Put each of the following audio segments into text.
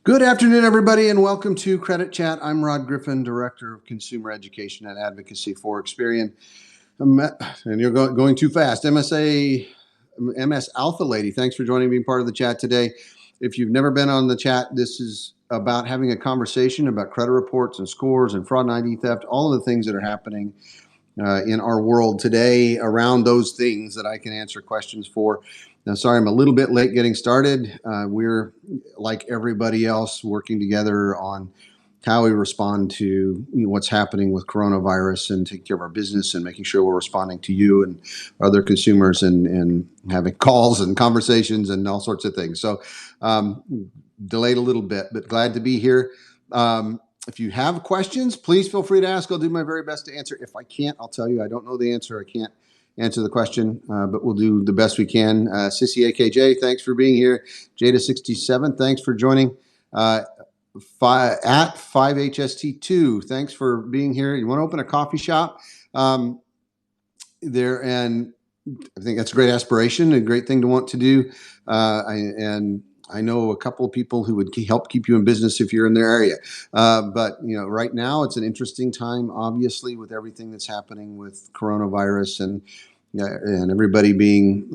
Good afternoon, everybody, and welcome to Credit Chat. I'm Rod Griffin, Director of Consumer Education and Advocacy for Experian. And you're going too fast. MS Alpha Lady, thanks for joining me, being part of the chat today. If you've never been on the chat, this is about having a conversation about credit reports and scores and fraud and ID theft, all of the things that are happening in our world today around those things that I can answer questions for. Now, sorry, I'm a little bit late getting started. We're, like everybody else, working together on how we respond to what's happening with coronavirus and taking care of our business and making sure we're responding to you and other consumers and having calls and conversations and all sorts of things. So delayed a little bit, but glad to be here. If you have questions, please feel free to ask. I'll do my very best to answer. If I can't, I'll tell you I don't know the answer. I can't answer the question, but we'll do the best we can. Sissy AKJ, thanks for being here. Jada67, thanks for joining. At 5HST2, thanks for being here. You want to open a coffee shop there, and I think that's a great aspiration, a great thing to want to do. I know a couple of people who would help keep you in business if you're in their area. But right now it's an interesting time, obviously, with everything that's happening with coronavirus and everybody being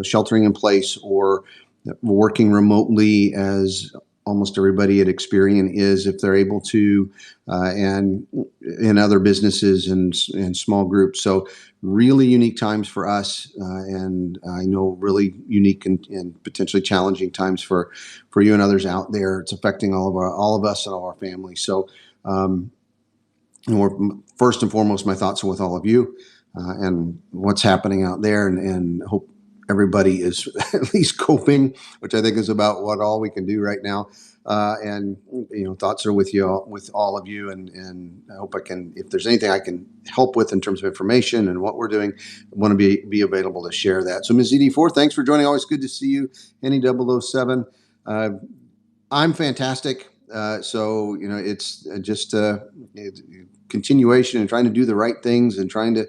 sheltering in place or working remotely, as almost everybody at Experian is, if they're able to, and in other businesses and small groups. So really unique times for us, and I know really unique and potentially challenging times for you and others out there. It's affecting all of us and all our families. So first and foremost, my thoughts are with all of you and what's happening out there, and hope everybody is at least coping, which I think is about all we can do right now. And thoughts are with all of you, and I hope I can, if there's anything I can help with in terms of information and what we're doing, I want to be available to share that. So Ms. ED4, thanks for joining. Always good to see you. Any 007. I'm fantastic. So it's just a continuation and trying to do the right things and trying to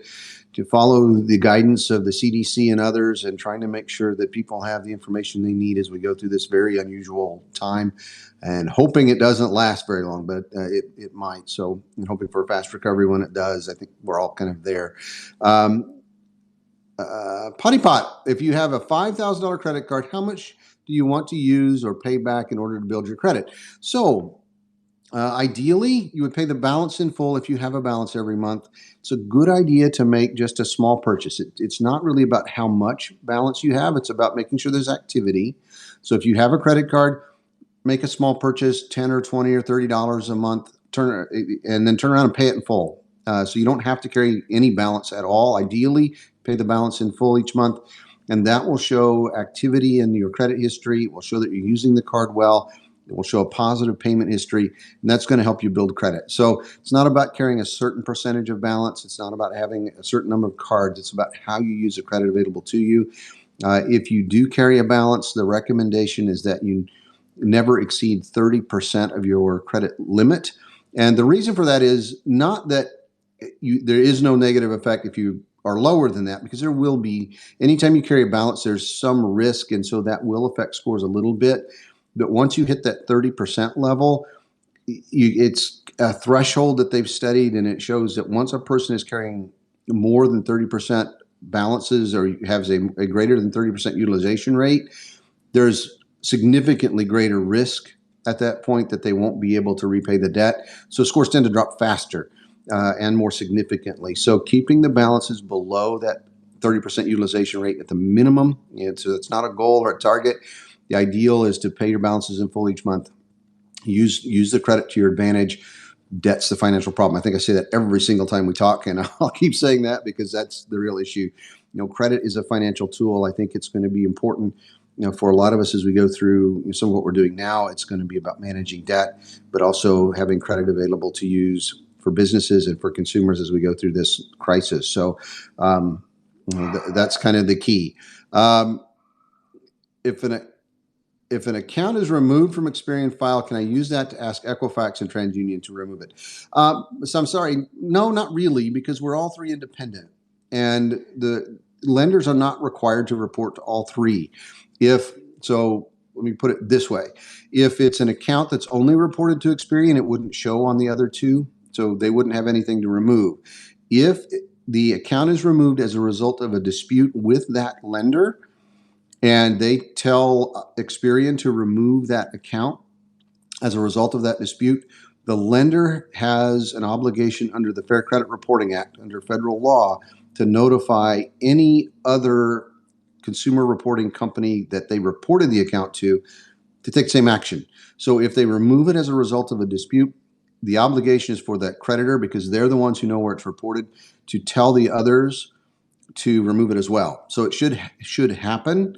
follow the guidance of the CDC and others, and trying to make sure that people have the information they need as we go through this very unusual time, and hoping it doesn't last very long, but it might. So I'm hoping for a fast recovery when it does. I think we're all kind of there. Potty Pot, if you have a $5,000 credit card, how much do you want to use or pay back in order to build your credit? So ideally, you would pay the balance in full if you have a balance every month. It's a good idea to make just a small purchase. It's not really about how much balance you have. It's about making sure there's activity. So if you have a credit card, make a small purchase, $10 or $20 or $30 a month, and then turn around and pay it in full. So you don't have to carry any balance at all. Ideally, pay the balance in full each month, and that will show activity in your credit history. It will show that you're using the card well. It will show a positive payment history, and that's going to help you build credit. So it's not about carrying a certain percentage of balance. It's not about having a certain number of cards. It's about how you use the credit available to you. If you do carry a balance, the recommendation is that you never exceed 30% of your credit limit. And the reason for that is not that there is no negative effect if you are lower than that, because there will be. Anytime you carry a balance, there's some risk, and so that will affect scores a little bit. But once you hit that 30% level, it's a threshold that they've studied, and it shows that once a person is carrying more than 30% balances or has a greater than 30% utilization rate, there's significantly greater risk at that point that they won't be able to repay the debt. So scores tend to drop faster and more significantly. So keeping the balances below that 30% utilization rate at the minimum, so it's not a goal or a target. The ideal is to pay your balances in full each month. Use the credit to your advantage. Debt's the financial problem. I think I say that every single time we talk, and I'll keep saying that because that's the real issue. Credit is a financial tool. I think it's going to be important for a lot of us as we go through some of what we're doing now. It's going to be about managing debt, but also having credit available to use for businesses and for consumers as we go through this crisis. So that's kind of the key. If an account is removed from Experian file, can I use that to ask Equifax and TransUnion to remove it? So I'm sorry, no, not really, because we're all three independent, and the lenders are not required to report to all three. If so, let me put it this way. If it's an account that's only reported to Experian, it wouldn't show on the other two, so they wouldn't have anything to remove. If the account is removed as a result of a dispute with that lender, and they tell Experian to remove that account as a result of that dispute, the lender has an obligation under the Fair Credit Reporting Act, under federal law, to notify any other consumer reporting company that they reported the account to take the same action. So if they remove it as a result of a dispute, the obligation is for that creditor, because they're the ones who know where it's reported, to tell the others to remove it as well. So it should happen,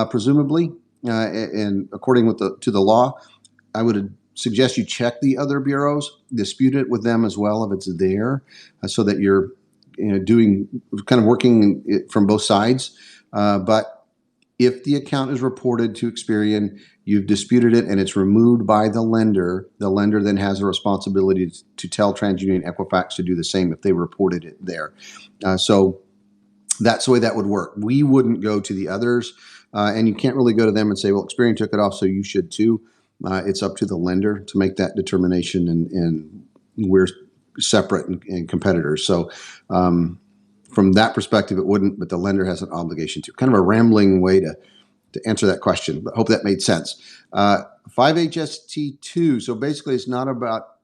presumably, and according to the law. I would suggest you check the other bureaus, dispute it with them as well if it's there, so that you're working from both sides. But if the account is reported to Experian, you've disputed it, and it's removed by the lender then has a responsibility to tell TransUnion and Equifax to do the same if they reported it there. So that's the way that would work. We wouldn't go to the others, and you can't really go to them and say, well, Experian took it off, so you should too. It's up to the lender to make that determination, and we're separate and competitors. So from that perspective, it wouldn't, but the lender has an obligation to. Kind of a rambling way to answer that question, but hope that made sense. 5HST2, so basically it's not about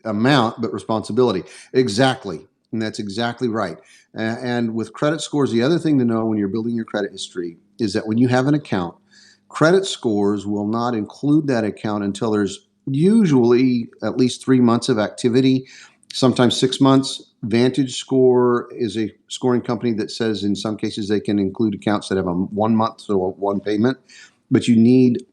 amount, but responsibility. Exactly, and that's exactly right. And with credit scores, the other thing to know when you're building your credit history is that when you have an account, credit scores will not include that account until there's usually at least 3 months of activity, sometimes 6 months. Vantage Score is a scoring company that says in some cases they can include accounts that have a 1 month, so one payment. But you need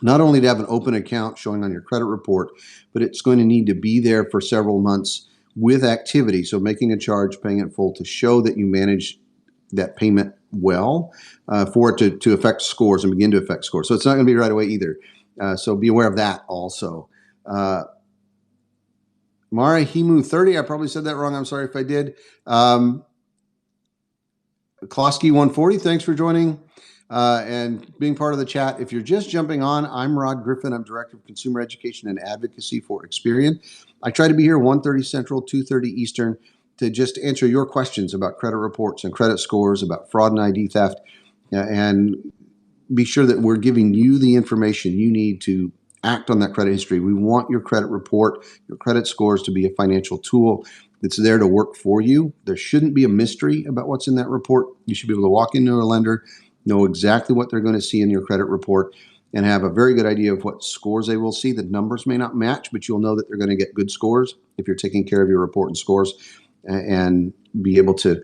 not only to have an open account showing on your credit report, but it's going to need to be there for several months with activity. So making a charge, paying it full, to show that you manage that payment well, for it to affect scores and begin to affect scores. So it's not going to be right away either. So be aware of that also. Mara Himu 30, I probably said that wrong. I'm sorry if I did. Klosky 140, thanks for joining and being part of the chat. If you're just jumping on, I'm Rod Griffin. I'm Director of Consumer Education and Advocacy for Experian. I try to be here 1:30 Central, 2:30 Eastern, to just answer your questions about credit reports and credit scores, about fraud and ID theft, and be sure that we're giving you the information you need to act on that credit history. We want your credit report, your credit scores, to be a financial tool that's there to work for you. There shouldn't be a mystery about what's in that report. You should be able to walk into a lender, know exactly what they're going to see in your credit report, and have a very good idea of what scores they will see. The numbers may not match, but you'll know that they're going to get good scores if you're taking care of your report and scores, and be able to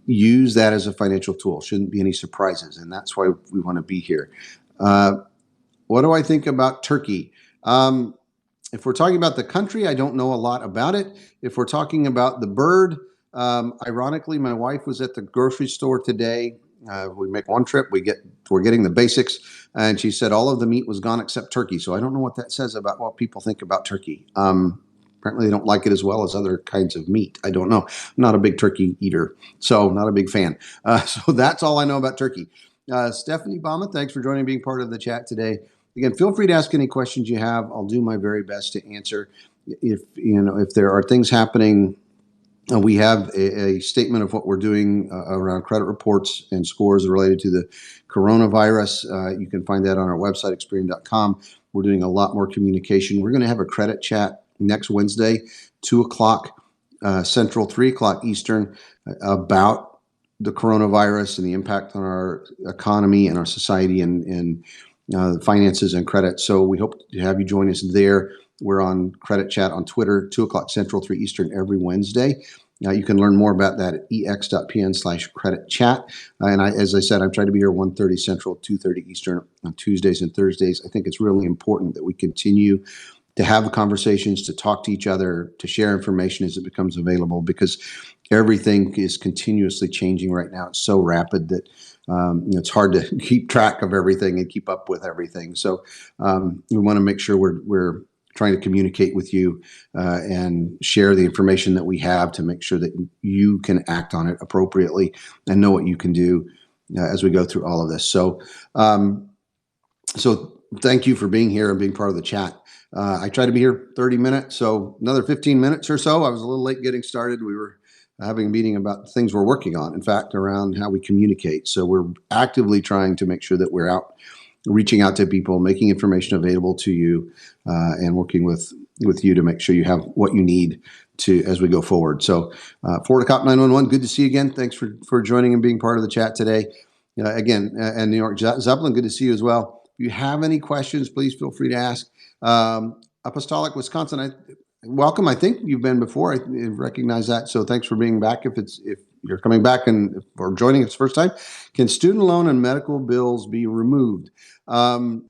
use that as a financial tool. Shouldn't be any surprises, and that's why we want to be here. What do I think about Turkey? If we're talking about the country, I don't know a lot about it. If we're talking about the bird, ironically, my wife was at the grocery store today. We make one trip, we're getting the basics, and she said all of the meat was gone except turkey. So I don't know what that says about what people think about turkey. Apparently they don't like it as well as other kinds of meat. I don't know. I'm not a big turkey eater, so not a big fan. So that's all I know about turkey. Stephanie Bama, thanks for joining and being part of the chat today. Again, feel free to ask any questions you have. I'll do my very best to answer. If there are things happening, we have a statement of what we're doing around credit reports and scores related to the coronavirus. You can find that on our website, Experian.com. We're doing a lot more communication. We're going to have a credit chat next Wednesday, 2 o'clock Central, 3 o'clock Eastern, about the coronavirus and the impact on our economy and our society and finances and credit. So we hope to have you join us there. We're on Credit Chat on Twitter, 2 o'clock Central, 3 Eastern every Wednesday. You can learn more about that at ex.pn/creditchat. And as I said, I'm trying to be here 1:30 Central, 2:30 Eastern on Tuesdays and Thursdays. I think it's really important that we continue to have conversations, to talk to each other, to share information as it becomes available, because everything is continuously changing right now. It's so rapid that it's hard to keep track of everything and keep up with everything. So we want to make sure we're trying to communicate with you and share the information that we have to make sure that you can act on it appropriately and know what you can do as we go through all of this. So So thank you for being here and being part of the chat. I try to be here 30 minutes, so another 15 minutes or so. I was a little late getting started. We were having a meeting about things we're working on, in fact, around how we communicate. So we're actively trying to make sure that we're out, reaching out to people, making information available to you, and working with you to make sure you have what you need to as we go forward. So Florida Cop 911, good to see you again. Thanks for joining and being part of the chat today. Again, and New York Zeppelin, good to see you as well. If you have any questions, please feel free to ask. Apostolic, Wisconsin, welcome. I think you've been before. I recognize that. So thanks for being back. If you're coming back or joining us first time, can student loan and medical bills be removed? In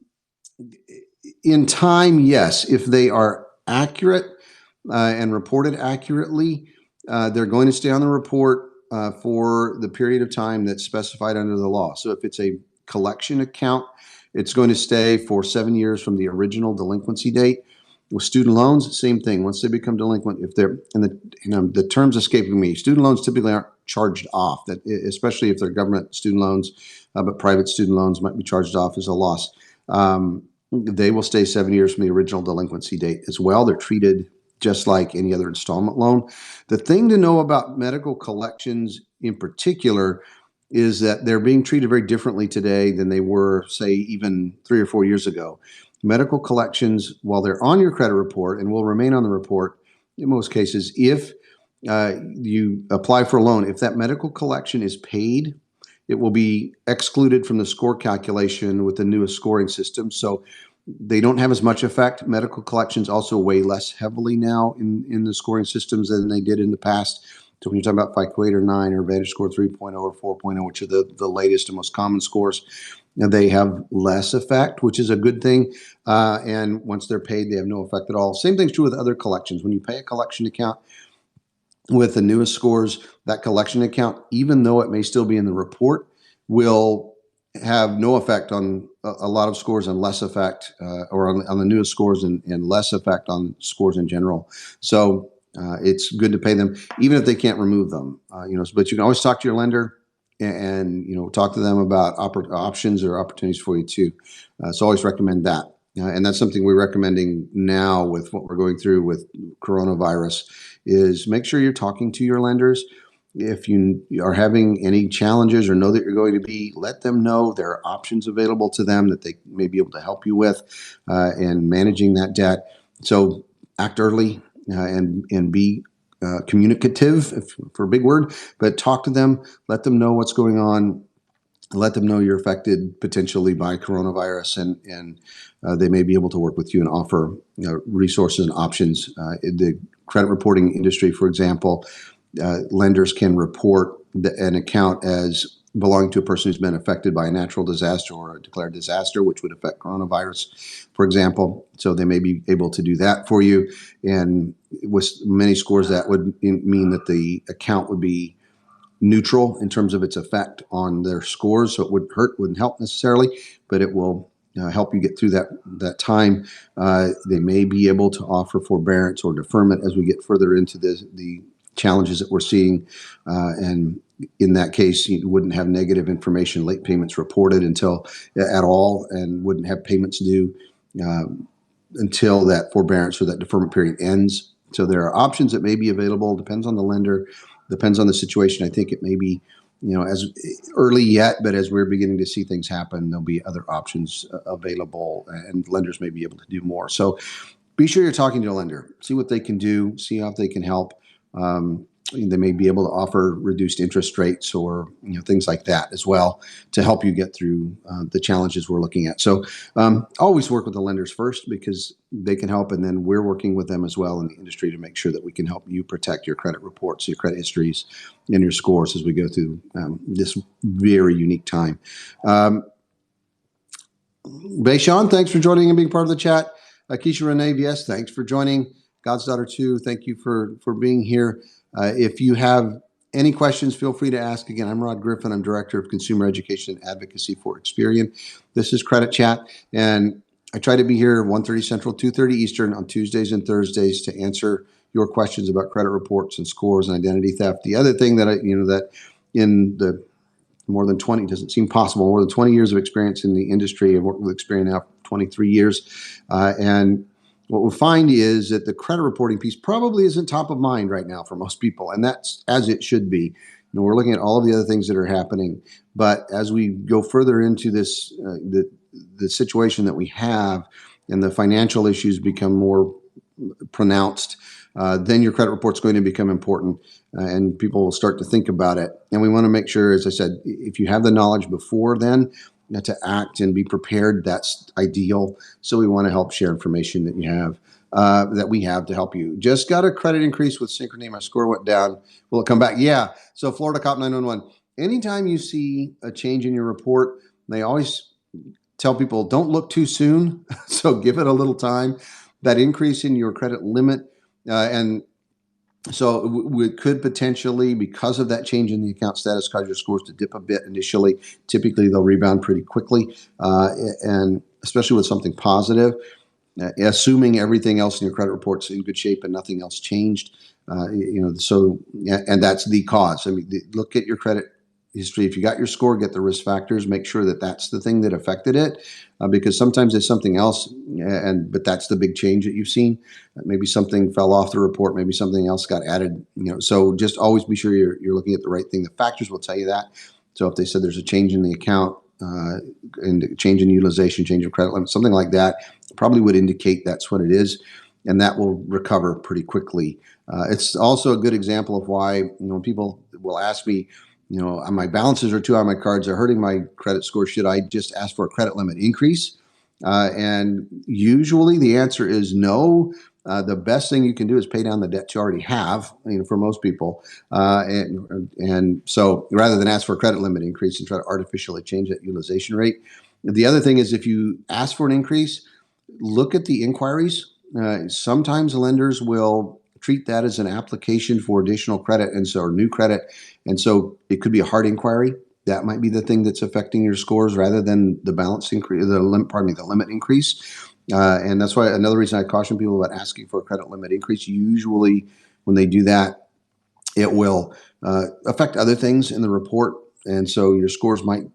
time, yes. If they are accurate and reported accurately, they're going to stay on the report for the period of time that's specified under the law. So if it's a collection account, it's going to stay for 7 years from the original delinquency date. With student loans, same thing. Once they become delinquent, if they're the terms escaping me, student loans typically aren't charged off. That especially if they're government student loans, but private student loans might be charged off as a loss. They will stay 7 years from the original delinquency date as well. They're treated just like any other installment loan. The thing to know about medical collections in particular is that they're being treated very differently today than they were, say, even 3 or 4 years ago. Medical collections, while they're on your credit report and will remain on the report in most cases, if you apply for a loan, if that medical collection is paid, it will be excluded from the score calculation with the newest scoring system. So they don't have as much effect. Medical collections also weigh less heavily now in the scoring systems than they did in the past. So when you're talking about FICO 8 or 9 or VantageScore 3.0 or 4.0, which are the latest and most common scores, they have less effect, which is a good thing. And once they're paid, they have no effect at all. Same thing's true with other collections. When you pay a collection account with the newest scores, that collection account, even though it may still be in the report, will have no effect on a lot of scores and less effect, or on the newest scores and less effect on scores in general. So it's good to pay them, even if they can't remove them. But you can always talk to your lender and talk to them about options or opportunities for you too. So always recommend that. And that's something we're recommending now with what we're going through with coronavirus is make sure you're talking to your lenders. If you are having any challenges or know that you're going to be, let them know there are options available to them that they may be able to help you with in managing that debt. So act early and be communicative, for a big word, but talk to them, let them know what's going on, let them know you're affected potentially by coronavirus, and they may be able to work with you and offer resources and options. In the credit reporting industry, for example, lenders can report an account as belonging to a person who's been affected by a natural disaster or a declared disaster, which would affect coronavirus, for example. So they may be able to do that for you. And with many scores, that would mean that the account would be neutral in terms of its effect on their scores. So it wouldn't help necessarily, but it will help you get through that time. They may be able to offer forbearance or deferment as we get further into the challenges that we're seeing. And in that case, you wouldn't have negative information, late payments reported until at all, and wouldn't have payments due until that forbearance or that deferment period ends. So there are options that may be available. Depends on the lender, depends on the situation. I think it may be, as early yet, but as we're beginning to see things happen, there'll be other options available, and lenders may be able to do more. So be sure you're talking to your lender. See what they can do. See how they can help. They may be able to offer reduced interest rates or things like that as well to help you get through the challenges we're looking at. So always work with the lenders first because they can help, and then we're working with them as well in the industry to make sure that we can help you protect your credit reports, your credit histories, and your scores as we go through this very unique time. Bayshawn, thanks for joining and being part of the chat. Keisha Renee, yes, thanks for joining. God's Daughter 2, thank you for being here. If you have any questions, feel free to ask. Again, I'm Rod Griffin. I'm Director of Consumer Education and Advocacy for Experian. This is Credit Chat, and I try to be here 1:30 Central, 2:30 Eastern on Tuesdays and Thursdays to answer your questions about credit reports and scores and identity theft. The other thing that that in the more than 20, doesn't seem possible, more than 20 years of experience in the industry. I've worked with Experian now for 23 years. And what we'll find is that the credit reporting piece probably isn't top of mind right now for most people. And that's as it should be. We're looking at all of the other things that are happening. But as we go further into this, the situation that we have and the financial issues become more pronounced, then your credit report's going to become important, and people will start to think about it. And we want to make sure, as I said, if you have the knowledge before then, to act and be prepared, that's ideal. So we want to help share information that you have, that we have to help you. Just got a credit increase with Synchrony. My score went down. Will it come back? Yeah. So Florida Cop 911. Anytime you see a change in your report, they always tell people don't look too soon. So give it a little time. That increase in your credit limit, and so we could potentially, because of that change in the account status, cause your scores to dip a bit initially. Typically, they'll rebound pretty quickly, and especially with something positive. Assuming everything else in your credit report's in good shape and nothing else changed, so, and that's the cause. I mean, look at your credit history. If you got your score, get the risk factors, make sure that that's the thing that affected it, because sometimes it's something else, but that's the big change that you've seen. Maybe something fell off the report, maybe something else got added, so just always be sure you're looking at the right thing. The factors will tell you that. So if they said there's a change in the account, and change in utilization, change of credit limit, something like that, probably would indicate that's what it is, and that will recover pretty quickly. It's also a good example of why, people will ask me, my balances are too high on my cards, are hurting my credit score. Should I just ask for a credit limit increase? And usually the answer is no. The best thing you can do is pay down the debt you already have, for most people. And so rather than ask for a credit limit increase and try to artificially change that utilization rate. The other thing is, if you ask for an increase, look at the inquiries. Sometimes lenders will treat that as an application for additional credit, and so, or new credit. And so it could be a hard inquiry. That might be the thing that's affecting your scores rather than the balance increase, the limit increase. And that's why another reason I caution people about asking for a credit limit increase. Usually when they do that, it will affect other things in the report. And so your scores might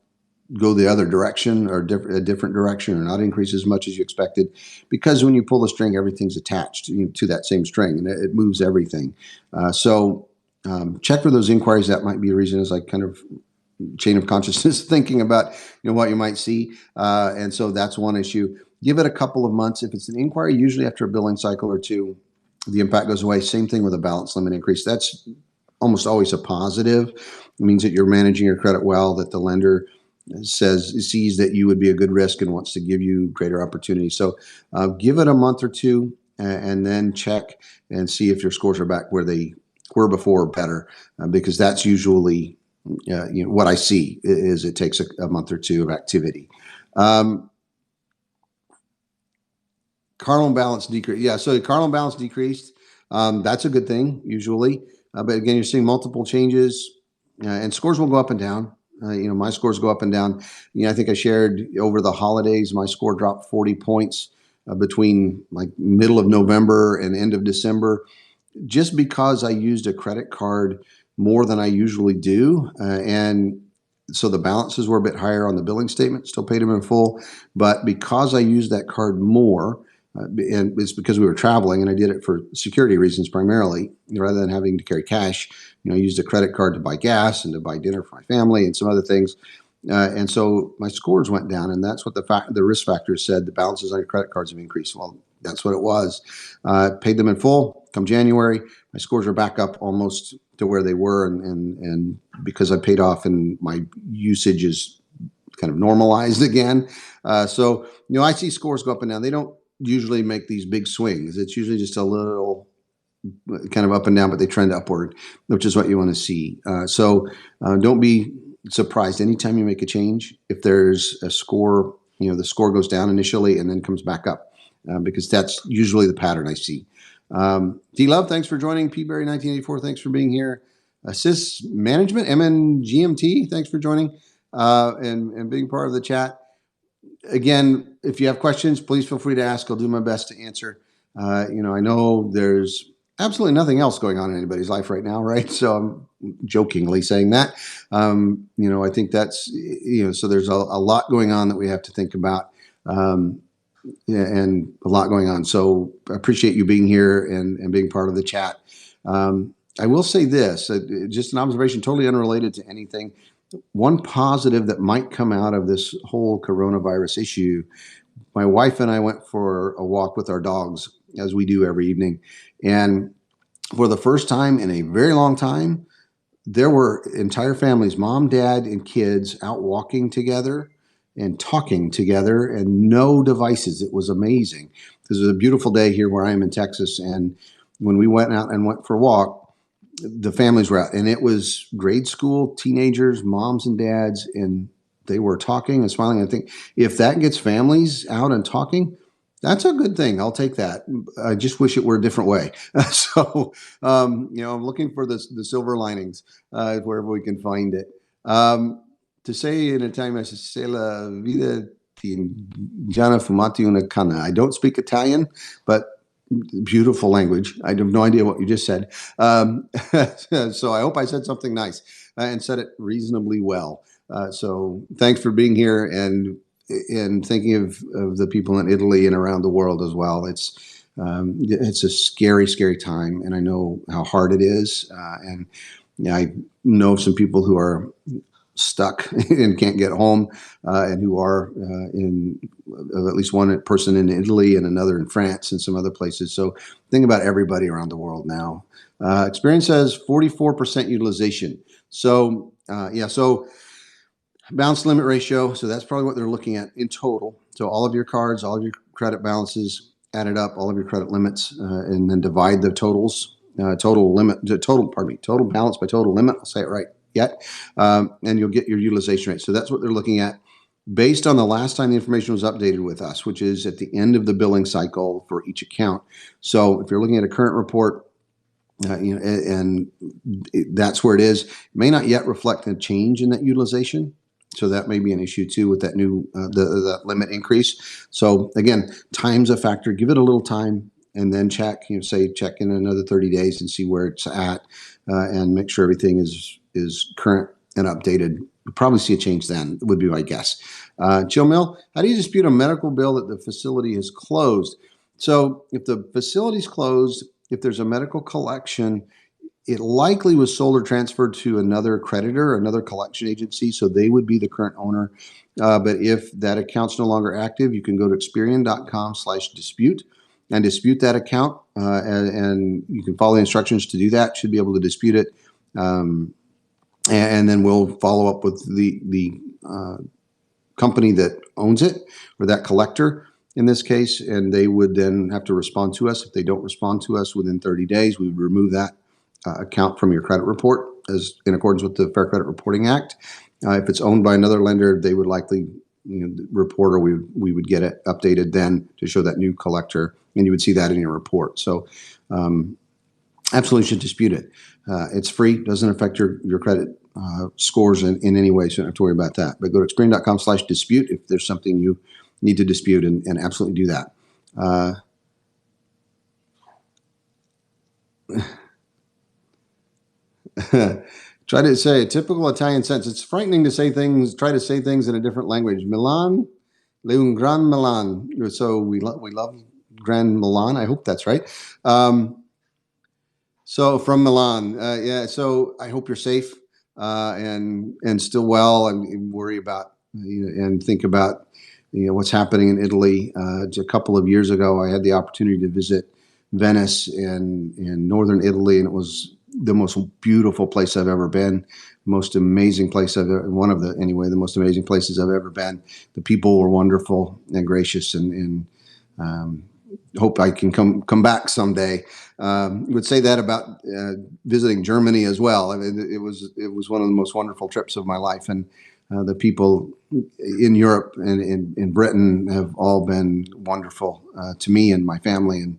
go the other direction, or a different direction, or not increase as much as you expected, because when you pull the string, everything's attached to that same string, and it moves everything. So check for those inquiries. That might be a reason, as I kind of chain of consciousness thinking about what you might see, and so that's one issue. Give it a couple of months. If it's an inquiry, usually after a billing cycle or two, the impact goes away. Same thing with a balance limit increase. That's almost always a positive. It means that you're managing your credit well, that the lender sees that you would be a good risk and wants to give you greater opportunity. So give it a month or two, and then check and see if your scores are back where they were before, or better, because that's usually what I see is it takes a month or two of activity. Car loan balance decreased. Yeah, so the car loan balance decreased. That's a good thing usually, but again, you're seeing multiple changes, and scores will go up and down. My scores go up and down. I think I shared over the holidays, my score dropped 40 points between like middle of November and end of December, just because I used a credit card more than I usually do. And so the balances were a bit higher on the billing statement, still paid them in full. But because I used that card more, and it's because we were traveling, and I did it for security reasons primarily, rather than having to carry cash. I used a credit card to buy gas and to buy dinner for my family and some other things. And so my scores went down, and that's what the risk factors said. The balances on your credit cards have increased. Well, that's what it was. Paid them in full. Come January, my scores are back up almost to where they were, and because I paid off and my usage is kind of normalized again. So I see scores go up and down. They don't usually make these big swings. It's usually just a little kind of up and down, but they trend upward, which is what you want to see. So don't be surprised anytime you make a change if there's a score, the score goes down initially and then comes back up, because that's usually the pattern I see. D-Love, thanks for joining. P-Berry 1984, thanks for being here. Assist Management, MNGMT, thanks for joining and being part of the chat. Again, if you have questions, please feel free to ask. I'll do my best to answer. I know there's absolutely nothing else going on in anybody's life right now, right? So I'm jokingly saying that. I think that's, so there's a lot going on that we have to think about. Yeah, and a lot going on. So I appreciate you being here and being part of the chat. I will say this, just an observation totally unrelated to anything. One positive that might come out of this whole coronavirus issue, my wife and I went for a walk with our dogs, as we do every evening. And for the first time in a very long time, there were entire families, mom, dad, and kids out walking together and talking together and no devices. It was amazing. This was a beautiful day here where I am in Texas. And when we went out and went for a walk, the families were out, and it was grade school teenagers, moms and dads, and they were talking and smiling. I think if that gets families out and talking, that's a good thing. I'll take that. I just wish it were a different way. So, I'm looking for the silver linings wherever we can find it. To say in Italian, I say, "Se la vida ti già fumati una canna." I don't speak Italian, but beautiful language. I have no idea what you just said. So I hope I said something nice and said it reasonably well. So thanks for being here and thinking of the people in Italy and around the world as well. It's a scary, scary time, and I know how hard it is. And I know some people who are stuck and can't get home, and who are in at least one person in Italy and another in France and some other places. So think about everybody around the world now. Experian says 44% utilization. So so balance limit ratio. So that's probably what they're looking at in total. So all of your cards, all of your credit balances added up, all of your credit limits, and then divide the totals, total balance by total limit. I'll say it right yet. And you'll get your utilization rate. So that's what they're looking at based on the last time the information was updated with us, which is at the end of the billing cycle for each account. So if you're looking at a current report, and that's where it is, it may not yet reflect a change in that utilization. So that may be an issue too with that new the limit increase. So again, time's a factor. Give it a little time and then check. Check in another 30 days and see where it's at, and make sure everything is current and updated. You'll probably see a change then, would be my guess. Chill Mill, how do you dispute a medical bill that the facility is closed? So if the facility's closed, if there's a medical collection, it likely was sold or transferred to another creditor, another collection agency, so they would be the current owner. But if that account's no longer active, you can go to Experian.com/dispute and dispute that account, and you can follow the instructions to do that. Should be able to dispute it, and then we'll follow up with the company that owns it, or that collector in this case, and they would then have to respond to us. If they don't respond to us within 30 days, we would remove that account from your credit report, as in accordance with the Fair Credit Reporting Act. If it's owned by another lender, they would likely report, or we would get it updated then to show that new collector, and you would see that in your report. So absolutely should dispute it. It's free, doesn't affect your credit scores in any way, so you don't have to worry about that. But go to Experian.com/dispute if there's something you need to dispute, and absolutely do that. Try to say a typical Italian sentence. It's frightening to try to say things in a different language. Milan, le un gran Milan. So we love Grand Milan. I hope that's right. So from Milan, so I hope you're safe, and still well, and worry about, and think about, what's happening in Italy. A couple of years ago, I had the opportunity to visit Venice in northern Italy, and it was the most beautiful place I've ever been. Most amazing place the most amazing places I've ever been. The people were wonderful and gracious, and hope I can come back someday. Would say that about visiting Germany as well. I mean, it was one of the most wonderful trips of my life, and the people in Europe and in Britain have all been wonderful to me and my family, and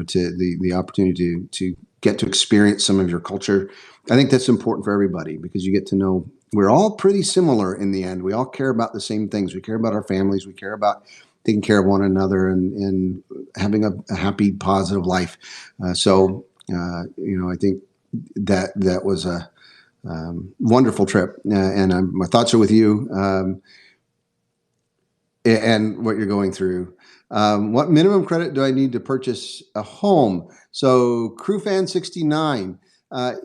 to the opportunity to get to experience some of your culture. I think that's important for everybody, because you get to know we're all pretty similar in the end. We all care about the same things. We care about our families. We care about taking care of one another and having a happy, positive life. I think that was a wonderful trip, and my thoughts are with you and what you're going through. What minimum credit do I need to purchase a home? So CrewFan69, a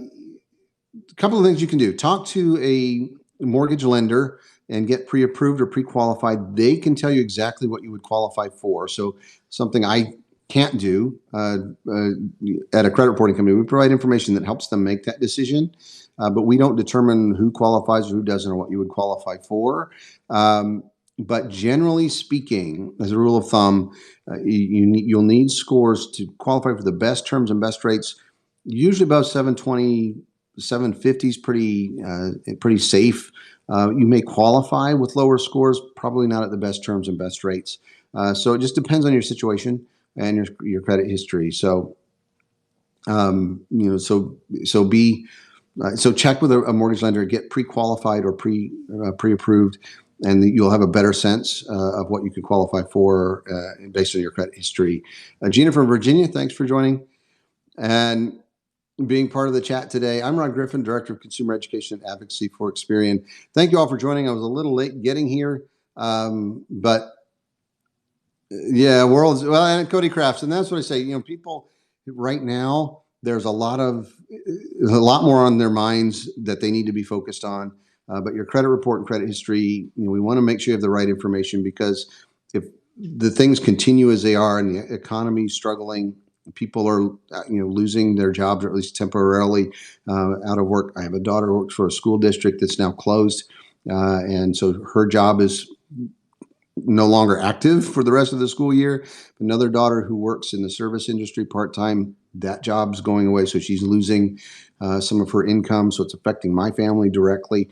couple of things you can do. Talk to a mortgage lender and get pre-approved or pre-qualified. They can tell you exactly what you would qualify for. So something I can't do at a credit reporting company, we provide information that helps them make that decision, but we don't determine who qualifies or who doesn't or what you would qualify for. But generally speaking, as a rule of thumb, you'll need scores to qualify for the best terms and best rates. Usually above 720, 750 is pretty safe. You may qualify with lower scores, probably not at the best terms and best rates. So it just depends on your situation and your credit history. So so check with a mortgage lender, get pre-qualified or pre-approved, and you'll have a better sense of what you could qualify for based on your credit history. Gina from Virginia, thanks for joining and being part of the chat today. I'm Rod Griffin, Director of Consumer Education and Advocacy for Experian. Thank you all for joining. I was a little late getting here, but yeah, and Cody Crafts, and that's what I say. People right now, there's a lot more on their minds that they need to be focused on. But your credit report and credit history, we want to make sure you have the right information, because if the things continue as they are and the economy is struggling, people are losing their jobs, or at least temporarily out of work. I have a daughter who works for a school district that's now closed, and so her job is no longer active for the rest of the school year. Another daughter who works in the service industry part-time, that job's going away, so she's losing some of her income, so it's affecting my family directly.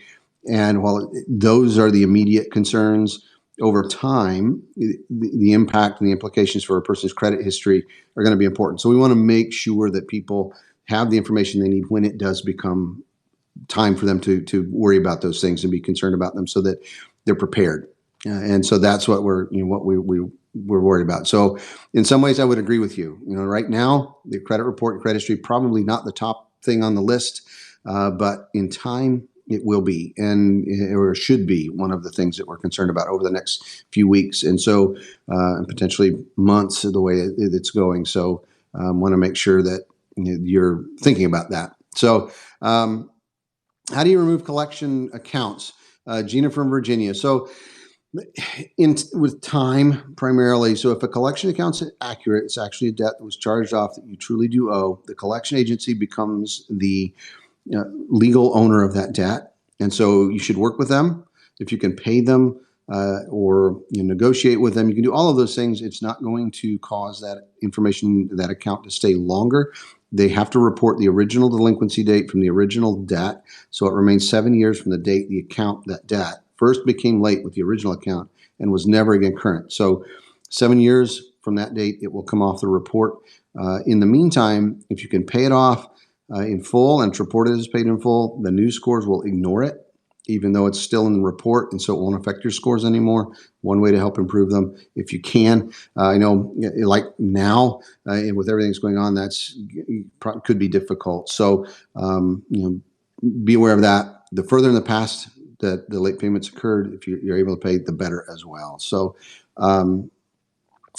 And while those are the immediate concerns, over time, the impact and the implications for a person's credit history are going to be important. So we want to make sure that people have the information they need when it does become time for them to worry about those things and be concerned about them, so that they're prepared. And so that's what we're worried about. So in some ways, I would agree with you. Right now, the credit report and credit history, probably not the top thing on the list, but in time, it will be, or should be, one of the things that we're concerned about over the next few weeks, and so and potentially months, the way it's going. So want to make sure that you're thinking about that. So how do you remove collection accounts? Gina from Virginia. So with time primarily. So if a collection account's accurate, it's actually a debt that was charged off that you truly do owe. The collection agency becomes the legal owner of that debt, and so you should work with them. If you can pay them or negotiate with them, you can do all of those things. It's not going to cause that account to stay longer. They have to report the original delinquency date from the original debt, so it remains 7 years from the date that debt first became late with the original account and was never again current. So 7 years from that date, it will come off the report. In the meantime, if you can pay it off in full and it's reported as paid in full, the new scores will ignore it, even though it's still in the report, and so it won't affect your scores anymore. One way to help improve them, if you can. I know, like now, and with everything that's going on, could be difficult. So, be aware of that. The further in the past that the late payments occurred, if you're able to pay, the better as well. So,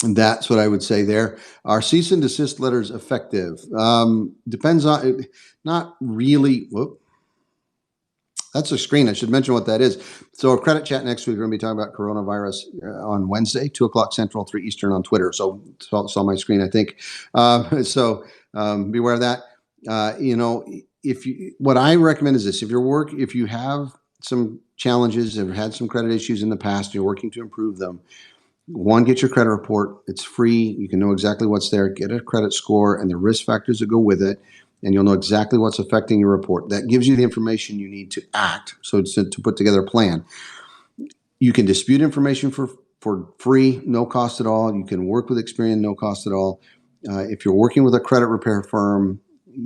that's what I would say there. Are cease and desist letters effective? Depends on, not really. Whoop. That's a screen. I should mention what that is. So our credit chat next week, we're going to be talking about coronavirus on Wednesday, 2:00 Central, 3 Eastern on Twitter. So it's on my screen, I think. So be aware of that. What I recommend is this: if you have some challenges, have had some credit issues in the past, and you're working to improve them, one, get your credit report. It's free. You can know exactly what's there. Get a credit score and the risk factors that go with it, and you'll know exactly what's affecting your report. That gives you the information you need to act, so to put together a plan. You can dispute information for free, no cost at all. You can work with Experian, no cost at all. If you're working with a credit repair firm,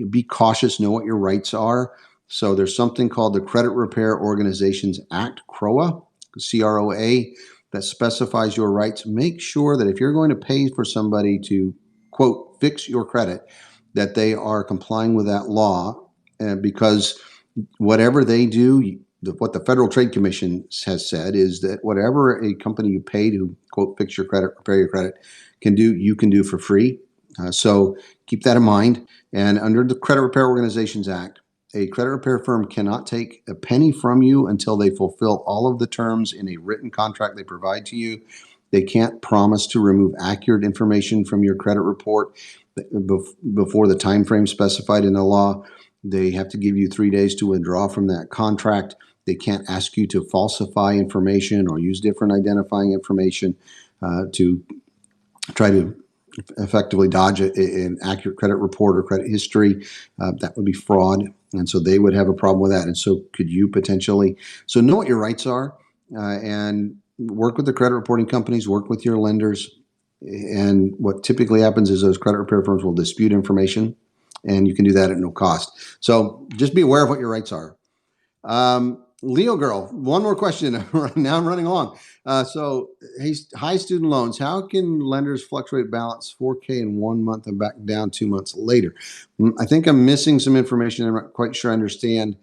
be cautious, know what your rights are. So there's something called the Credit Repair Organizations Act, CROA, CROA, that specifies your rights. Make sure that if you're going to pay for somebody to, quote, fix your credit, that they are complying with that law, because whatever they do, what the Federal Trade Commission has said is that whatever a company you pay to, quote, fix your credit, repair your credit can do, you can do for free. So keep that in mind. And under the Credit Repair Organizations Act, a credit repair firm cannot take a penny from you until they fulfill all of the terms in a written contract they provide to you. They can't promise to remove accurate information from your credit report before the time frame specified in the law. They have to give you 3 days to withdraw from that contract. They can't ask you to falsify information or use different identifying information to try to effectively dodge an accurate credit report or credit history. That would be fraud. And so they would have a problem with that. And so could you potentially. So know what your rights are, and work with the credit reporting companies, work with your lenders. And what typically happens is those credit repair firms will dispute information, and you can do that at no cost. So just be aware of what your rights are. Leo girl, one more question. Now I'm running along. So, hey, high student loans. How can lenders fluctuate balance 4K in 1 month and back down 2 months later? I think I'm missing some information. I'm not quite sure I understand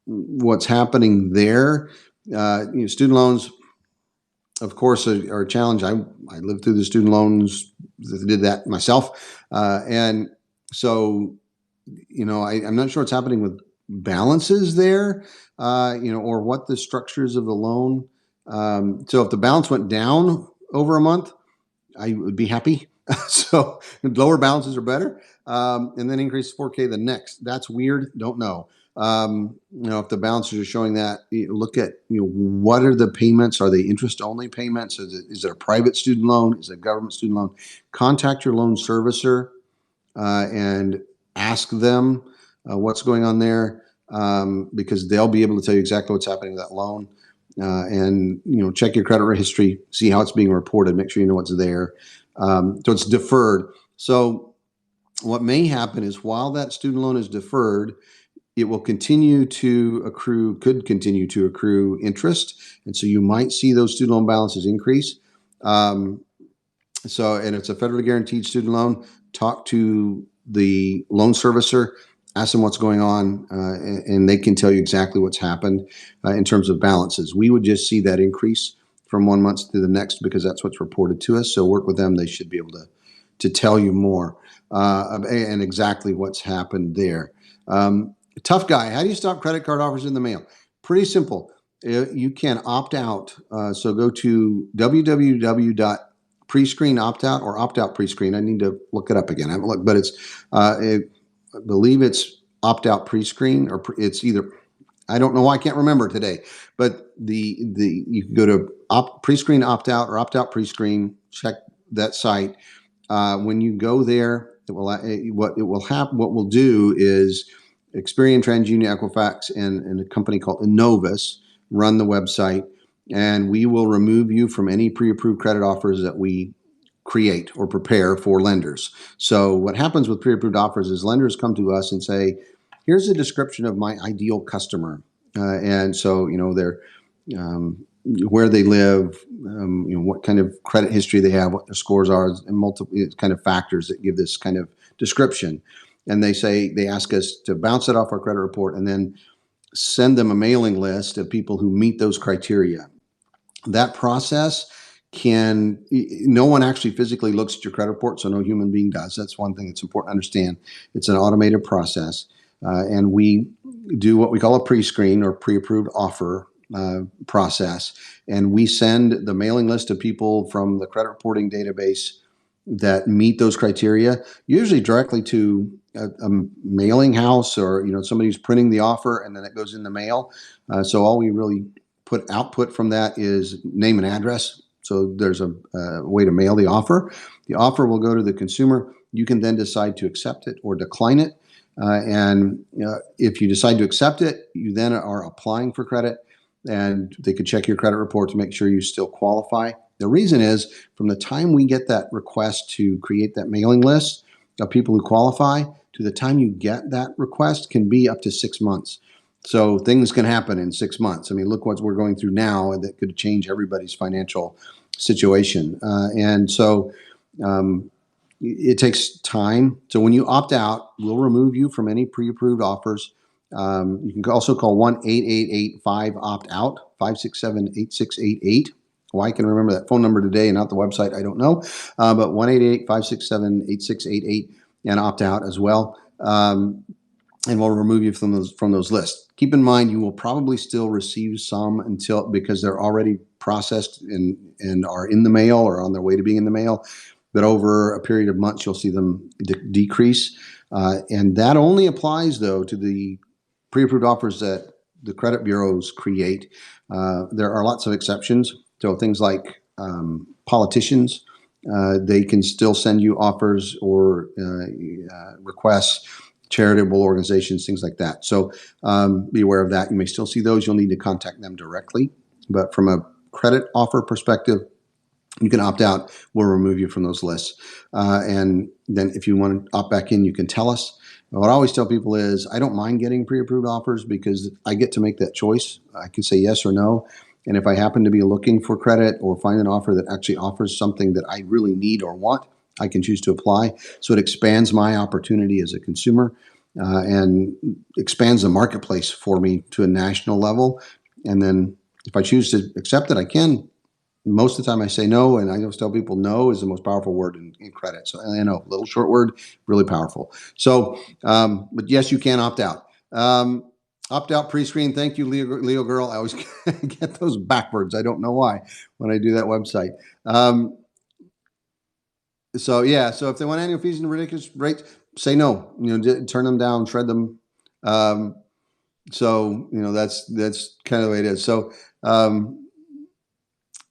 what's happening there. Student loans, of course, are a challenge. I lived through the student loans, did that myself. And so, I'm not sure what's happening with balances there, or what the structures of the loan. So if the balance went down over a month, I would be happy. So lower balances are better, and then increase 4K the next. That's weird. Don't know. If the balances are showing that, look at what are the payments? Are they interest only payments? Is it a private student loan? Is it a government student loan? Contact your loan servicer and ask them what's going on there, because they'll be able to tell you exactly what's happening with that loan. And check your credit history, see how it's being reported, make sure you know what's there. So it's deferred. So what may happen is while that student loan is deferred, it will could continue to accrue interest. And so you might see those student loan balances increase. And it's a federally guaranteed student loan. Talk to the loan servicer, ask them what's going on, and they can tell you exactly what's happened in terms of balances. We would just see that increase from 1 month to the next because that's what's reported to us. So work with them. They should be able to tell you more and exactly what's happened there. Tough guy, how do you stop credit card offers in the mail? Pretty simple. You can opt out. So go to www.prescreen opt out or opt out prescreen. I need to look it up again. I haven't looked, but I believe it's opt out prescreen, or it's either. I don't know why I can't remember today, but you can go to prescreen opt out or opt out prescreen. Check that site. When you go there, what we'll do is Experian, TransUnion, Equifax, and a company called Innovus run the website, and we will remove you from any pre-approved credit offers that we create or prepare for lenders. So what happens with pre-approved offers is lenders come to us and say, here's a description of my ideal customer. And so, they're where they live, what kind of credit history they have, what their scores are, and multiple kind of factors that give this kind of description. And they ask us to bounce it off our credit report and then send them a mailing list of people who meet those criteria. That process no one actually physically looks at your credit report, so no human being does. That's one thing that's important to understand. It's an automated process. And we do what we call a pre-screen or pre-approved offer process. And we send the mailing list of people from the credit reporting database that meet those criteria, usually directly to a mailing house or somebody who's printing the offer, and then it goes in the mail. So all we really output from that is name and address. So there's a way to mail the offer. The offer will go to the consumer. You can then decide to accept it or decline it. And if you decide to accept it, you then are applying for credit, and they could check your credit report to make sure you still qualify. The reason is from the time we get that request to create that mailing list of people who qualify to the time you get that request can be up to 6 months. So things can happen in 6 months. I mean, look what we're going through now that could change everybody's financial situation. And so it takes time. So when you opt out, we'll remove you from any pre-approved offers. You can also call 1-888-5-OPT-OUT, 567-8688. Why I can remember that phone number today and not the website, I don't know. But 1-888-567-8688 and opt out as well. And we'll remove you from those lists. Keep in mind, you will probably still receive some because they're already processed and are in the mail or on their way to being in the mail. But over a period of months, you'll see them decrease. And that only applies, though, to the pre-approved offers that the credit bureaus create. There are lots of exceptions. So things like politicians, they can still send you offers or requests, charitable organizations, things like that. So be aware of that. You may still see those. You'll need to contact them directly. But from a credit offer perspective, you can opt out. We'll remove you from those lists. And then if you want to opt back in, you can tell us. What I always tell people is I don't mind getting pre-approved offers because I get to make that choice. I can say yes or no. And if I happen to be looking for credit or find an offer that actually offers something that I really need or want, I can choose to apply. So it expands my opportunity as a consumer and expands the marketplace for me to a national level. And then if I choose to accept it, I can. Most of the time I say no, and I always tell people no is the most powerful word in credit. So I know, little short word, really powerful. So, but yes, you can opt out. Opt out pre-screen. Thank you, Leo Girl. I always get those backwards. I don't know why when I do that website. So yeah, so if they want annual fees and ridiculous rates, say no. Turn them down, shred them. So that's kind of the way it is. So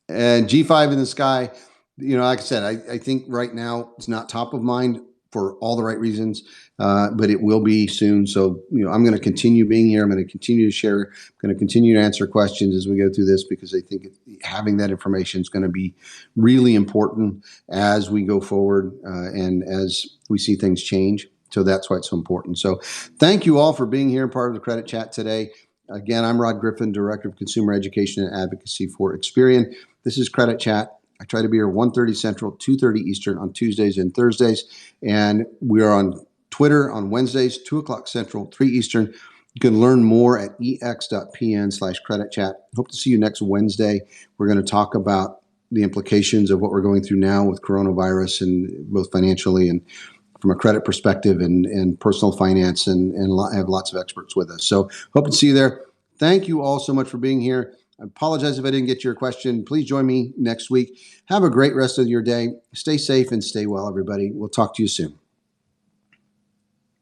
and G5 in the sky, like I said, I think right now it's not top of mind for all the right reasons, but it will be soon. So, I'm going to continue being here. I'm going to continue to share. I'm going to continue to answer questions as we go through this because I think having that information is going to be really important as we go forward and as we see things change. So that's why it's so important. So thank you all for being here, part of the Credit Chat today. Again, I'm Rod Griffin, Director of Consumer Education and Advocacy for Experian. This is Credit Chat. I try to be here 1:30 Central, 2:30 Eastern on Tuesdays and Thursdays. And we are on Twitter on Wednesdays, 2 o'clock Central, 3 Eastern. You can learn more at ex.pn/creditchat. Hope to see you next Wednesday. We're going to talk about the implications of what we're going through now with coronavirus, and both financially and from a credit perspective and personal finance, and have lots of experts with us. So hope to see you there. Thank you all so much for being here. I apologize if I didn't get to your question. Please join me next week. Have a great rest of your day. Stay safe and stay well, everybody. We'll talk to you soon.